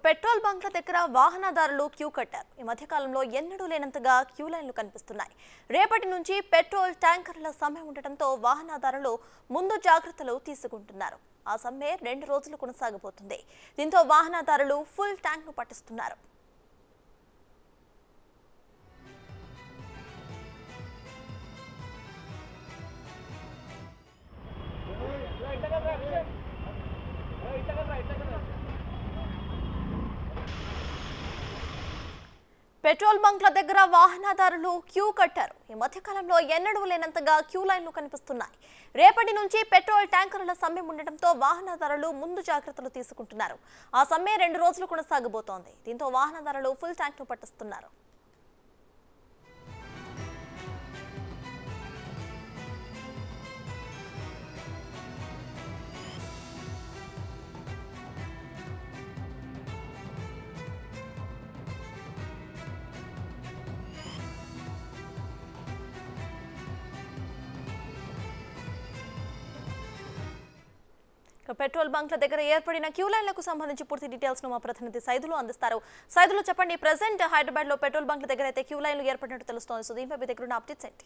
Petrol బంక్ల దగ్గర వాహనదారులు queue కట్టారు. ఈ మధ్య కాలంలో ఎన్నడూ లేనంతగా క్యూ లైన్లు కనిపిస్తున్నాయి. రేపటి నుంచి పెట్రోల్ ట్యాంకర్ల సమ్మె ఉండటంతో వాహనదారులు ముందు జాగ్రత్తలు తీసుకుంటున్నారు. ఆ సమ్మె 2 రోజులు కొనసాగబోతుంది. దీంతో వాహనదారులు ఫుల్ ట్యాంక్ ను పట్టిస్తున్నారు. పెట్రోల్ బంక్ల దగ్గర వాహనదారులు క్యూ కట్టారు. ఈ మధ్య కాలంలో ఎన్నడూ లేనంతగా క్యూ లైన్లు కనిపిస్తున్నాయి. రేపటి నుంచి పెట్రోల్ ట్యాంకర్ల సమ్మె ఉండటంతో వాహనదారులు ముందు జాగ్రత్తలు తీసుకుంటున్నారు. ఆ సమ్మె 2 రోజులు కొనసాగబోతోంది. దీంతో వాహనదారులు ఫుల్ ట్యాంక్ ను పట్టిస్తున్నారు. పెట్రోల్ బంక్ల దగ్గర ఏర్పడిన క్యూ లైన్లకు సంబంధించి పూర్తి డీటెయిల్స్ ను మా ప్రతినిధి సైదులు అందిస్తారు. సైదులు చెప్పండి, ప్రెజెంట్ హైదరాబాద్ లో పెట్రోల్ బంక్ల దగ్గర అయితే క్యూ లైన్లు ఏర్పడినట్టు తెలుస్తోంది. సో దీనిపై మీ దగ్గర ఉన్న అప్డేట్స్ ఏంటి?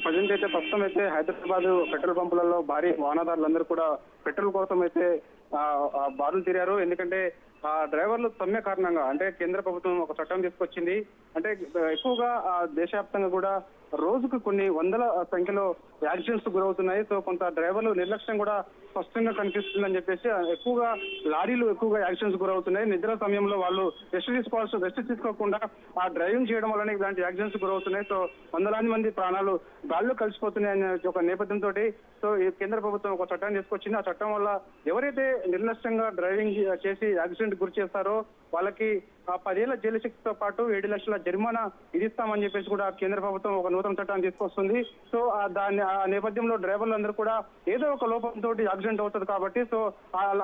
ప్రజెంట్ అయితే ప్రస్తుతం అయితే హైదరాబాద్ పెట్రోల్ పంపులలో భారీ వాహనదారులందరూ కూడా పెట్రోల్ కోసం అయితే బారులు తీరారు. ఎందుకంటే డ్రైవర్లు సమ్మె కారణంగా అంటే కేంద్ర ప్రభుత్వం ఒక చట్టం తీసుకొచ్చింది. అంటే ఎక్కువగా దేశవ్యాప్తంగా కూడా రోజుకు కొన్ని వందల సంఖ్యలో యాక్సిడెంట్స్ గురవుతున్నాయి. సో కొంత డ్రైవర్లు నిర్లక్ష్యం కూడా స్పష్టంగా కనిపిస్తుందని చెప్పేసి ఎక్కువగా లారీలు ఎక్కువగా యాక్సిడెంట్స్ గురవుతున్నాయి. నిద్ర సమయంలో వాళ్ళు రెస్ట్ తీసుకోకుండా డ్రైవింగ్ చేయడం వల్లనే ఇలాంటి యాక్సిడెంట్స్ గురవుతున్నాయి. సో వందలాది మంది ప్రాణాలు గాల్లో కలిసిపోతున్నాయి అనే ఒక నేపథ్యంతో సో ఈ కేంద్ర ప్రభుత్వం ఒక చట్టాన్ని తీసుకొచ్చింది. ఆ చట్టం వల్ల ఎవరైతే నిర్లక్ష్యంగా డ్రైవింగ్ చేసి యాక్సిడెంట్ గురి చేస్తారో వాళ్ళకి 10 ఏళ్ల జైలు శిక్షతో పాటు 7 లక్షల జరిమానా విధిస్తామని చెప్పేసి కూడా కేంద్ర ప్రభుత్వం ఒక నూతన చట్టాన్ని తీసుకొస్తుంది. సో ఆ నేపథ్యంలో డ్రైవర్లందరూ కూడా ఏదో ఒక లోపంతో యాక్సిడెంట్ అవుతుంది కాబట్టి సో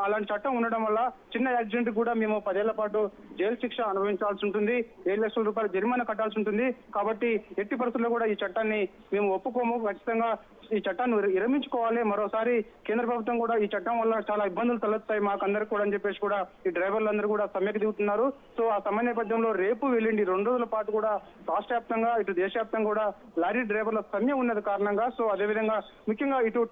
అలాంటి చట్టం ఉండడం వల్ల చిన్న యాక్సిడెంట్ కూడా మేము 10 ఏళ్ల పాటు జైలు శిక్ష అనుభవించాల్సి ఉంటుంది, 7 లక్షల రూపాయల జరిమానా కట్టాల్సి ఉంటుంది. కాబట్టి ఎట్టి పరిస్థితుల్లో కూడా ఈ చట్టాన్ని మేము ఒప్పుకోము, ఖచ్చితంగా ఈ చట్టాన్ని విరమించుకోవాలి. మరోసారి కేంద్ర ప్రభుత్వం కూడా ఈ చట్టం వల్ల చాలా ఇబ్బందులు తలెత్తాయి మాకందరికి కూడా అని చెప్పేసి కూడా ఈ డ్రైవర్లందరూ కూడా సమ్మెకు దిగుతున్నారు. సో ఆ సమ్మె నేపథ్యంలో రేపు వెళ్ళిండి 2 రోజుల పాటు కూడా రాష్ట్ర వ్యాప్తంగా ఇటు దేశవ్యాప్తంగా కూడా లారీ డ్రైవర్ల సమ్మె ఉన్నది కారణంగా సో అదేవిధంగా ముఖ్యంగా ఇటు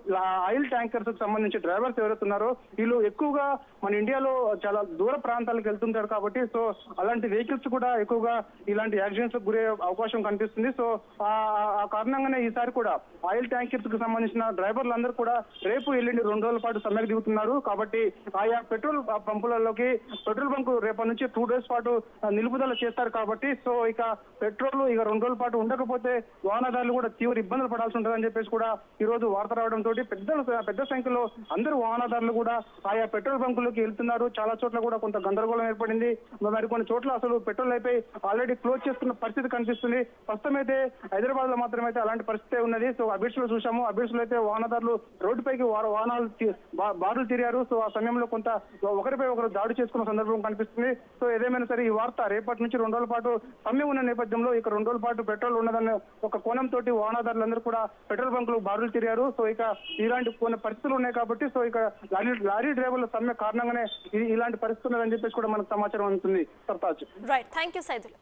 ఆయిల్ ట్యాంకర్స్ కు సంబంధించి డ్రైవర్స్ ఎవరైతున్నారో వీళ్ళు ఎక్కువగా మన ఇండియాలో చాలా దూర ప్రాంతాలకు వెళ్తుంటారు కాబట్టి సో అలాంటి వెహికల్స్ కూడా ఎక్కువగా ఇలాంటి యాక్సిడెంట్స్ గురే అవకాశం కనిపిస్తుంది. సో ఆ కారణంగానే ఈసారి కూడా ఆయిల్ ట్యాంకర్స్ కు సంబంధించిన డ్రైవర్లందరూ కూడా రేపు వెళ్ళిండి 2 రోజుల పాటు సమ్మెకు దిగుతున్నారు. కాబట్టి ఆయా పెట్రోల్ పంపులలోకి పెట్రోల్ బంకు రేపటి నుంచి 2 డేస్ పాటు నిలుపుదల చేస్తారు. కాబట్టి సో ఇక పెట్రోల్ 2 రోజుల పాటు ఉండకపోతే వాహనదారులు కూడా తీవ్ర ఇబ్బందులు పడాల్సి ఉంటుందని చెప్పేసి కూడా ఈ రోజు వార్త రావడంతో పెద్ద సంఖ్యలో అందరూ వాహనదారులు కూడా ఆయా పెట్రోల్ బంకుల్లోకి వెళ్తున్నారు. చాలా చోట్ల కూడా కొంత గందరగోళం ఏర్పడింది. మరి కొన్ని చోట్ల అసలు పెట్రోల్ అయిపోయి ఆల్రెడీ క్లోజ్ చేస్తున్న పరిస్థితి కనిపిస్తుంది. ప్రస్తుతం అయితే హైదరాబాద్ లో మాత్రమే అయితే అలాంటి పరిస్థితి ఉన్నది. సో అబిడ్స్ లో చూసాము, అబిడ్స్ లో అయితే వాహనదారులు రోడ్డుపైకి వాహనాలు బారులు తీరారు. సో ఆ సమయంలో కొంత ఒకరిపై ఒకరు దాడి చేసుకున్న సందర్భం కనిపిస్తుంది. సో ఏదేమైనా సరే ఈ వార్త రేపటి నుంచి 2 రోజుల పాటు సమ్మె ఉన్న నేపథ్యంలో ఇక 2 రోజుల పాటు పెట్రోల్ ఉన్నదన్న ఒక కోణంతో వాహనదారులందరూ కూడా పెట్రోల్ బంకులు బారులు తిరిగారు. సో ఇక ఇలాంటి కొన్ని పరిస్థితులు ఉన్నాయి కాబట్టి సో ఇక లారీ డ్రైవర్ల సమ్మె కారణంగానే ఇలాంటి పరిస్థితులు ఉన్నదని చెప్పేసి కూడా మనకు సమాచారం అందుతుంది. Sartaj. Right, thank you Saidulu.